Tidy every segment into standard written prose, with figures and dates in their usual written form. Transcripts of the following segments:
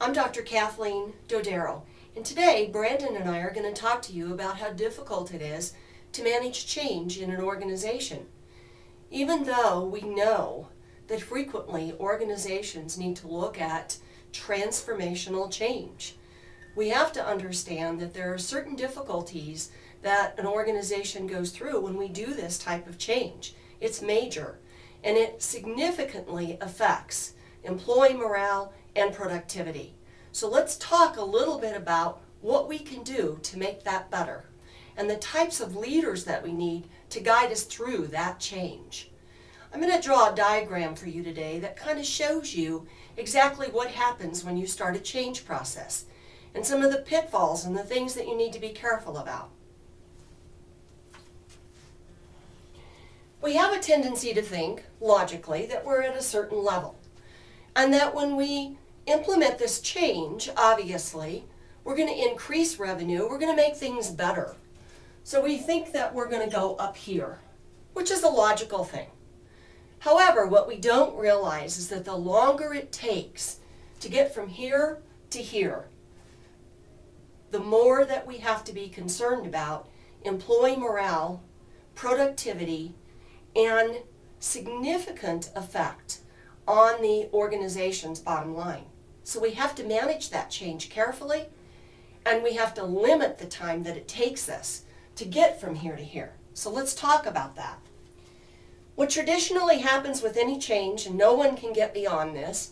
I'm Dr. Kathleen Dodaro, and today Brandon and I are going to talk to you about how difficult it is to manage change in an organization. Even though we know that frequently organizations need to look at transformational change, we have to understand that there are certain difficulties that an organization goes through when we do this type of change. It's major, and it significantly affects employee morale and productivity. So let's talk a little bit about what we can do to make that better and the types of leaders that we need to guide us through that change. I'm going to draw a diagram for you today that kind of shows you exactly what happens when you start a change process and some of the pitfalls and the things that you need to be careful about. We have a tendency to think, logically, that we're at a certain level, and that when we implement this change, obviously, we're going to increase revenue, we're going to make things better. So we think that we're going to go up here, which is a logical thing. However, what we don't realize is that the longer it takes to get from here to here, the more that we have to be concerned about employee morale, productivity, and significant effect on the organization's bottom line. So we have to manage that change carefully, and we have to limit the time that it takes us to get from here to here. So let's talk about that. What traditionally happens with any change, and no one can get beyond this,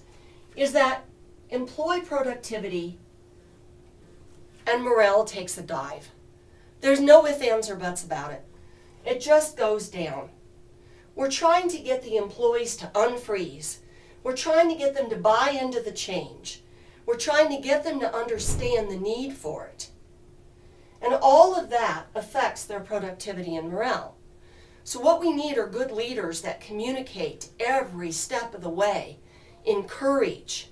is that employee productivity and morale takes a dive. There's no ifs, ands, or buts about it. It just goes down. We're trying to get the employees to unfreeze. We're trying to get them to buy into the change. We're trying to get them to understand the need for it. And all of that affects their productivity and morale. So what we need are good leaders that communicate every step of the way, encourage,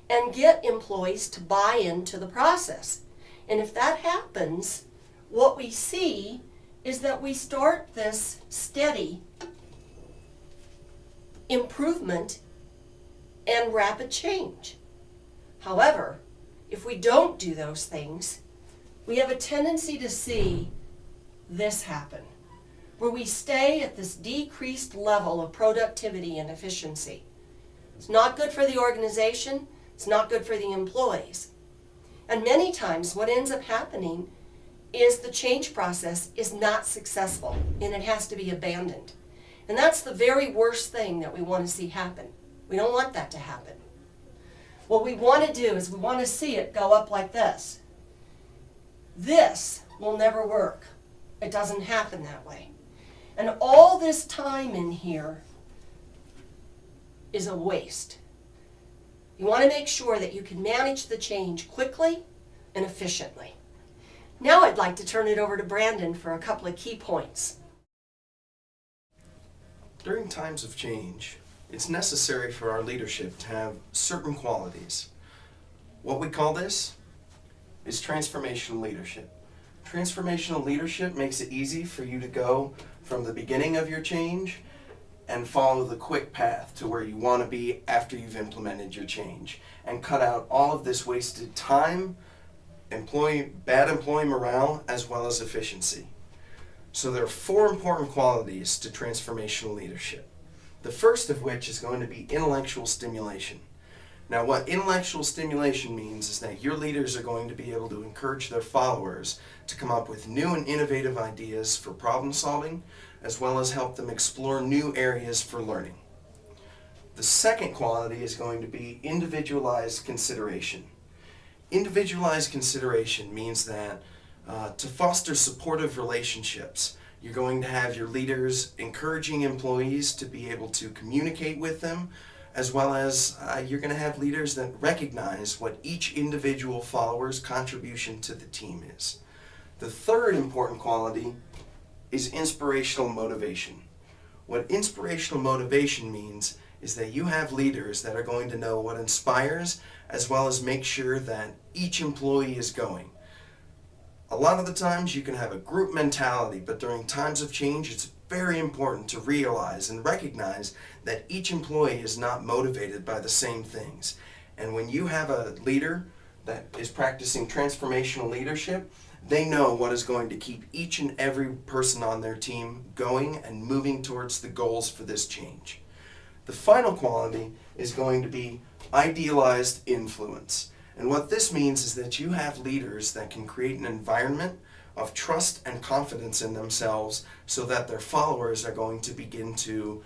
and get employees to buy into the process. And if that happens, what we see is that we start this steady improvement and rapid change. However, if we don't do those things, we have a tendency to see this happen, where we stay at this decreased level of productivity and efficiency. It's not good for the organization, it's not good for the employees. And many times what ends up happening is the change process is not successful and it has to be abandoned. And that's the very worst thing that we want to see happen. We don't want that to happen. What we want to do is we want to see it go up like this. This will never work. It doesn't happen that way. And all this time in here is a waste. You want to make sure that you can manage the change quickly and efficiently. Now I'd like to turn it over to Brandon for a couple of key points. During times of change, it's necessary for our leadership to have certain qualities. What we call this is transformational leadership. Transformational leadership makes it easy for you to go from the beginning of your change and follow the quick path to where you want to be after you've implemented your change and cut out all of this wasted time, bad employee morale, as well as efficiency. So there are 4 important qualities to transformational leadership. The first of which is going to be intellectual stimulation. Now, what intellectual stimulation means is that your leaders are going to be able to encourage their followers to come up with new and innovative ideas for problem solving, as well as help them explore new areas for learning. The second quality is going to be individualized consideration. Individualized consideration means that to foster supportive relationships, you're going to have your leaders encouraging employees to be able to communicate with them, as well as you're going to have leaders that recognize what each individual follower's contribution to the team is. The third important quality is inspirational motivation. What inspirational motivation means is that you have leaders that are going to know what inspires, as well as make sure that each employee is going. A lot of the times you can have a group mentality, but during times of change it's very important to realize and recognize that each employee is not motivated by the same things. And when you have a leader that is practicing transformational leadership, they know what is going to keep each and every person on their team going and moving towards the goals for this change. The final quality is going to be idealized influence. And what this means is that you have leaders that can create an environment of trust and confidence in themselves so that their followers are going to begin to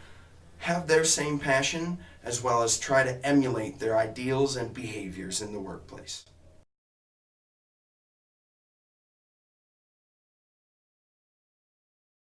have their same passion as well as try to emulate their ideals and behaviors in the workplace.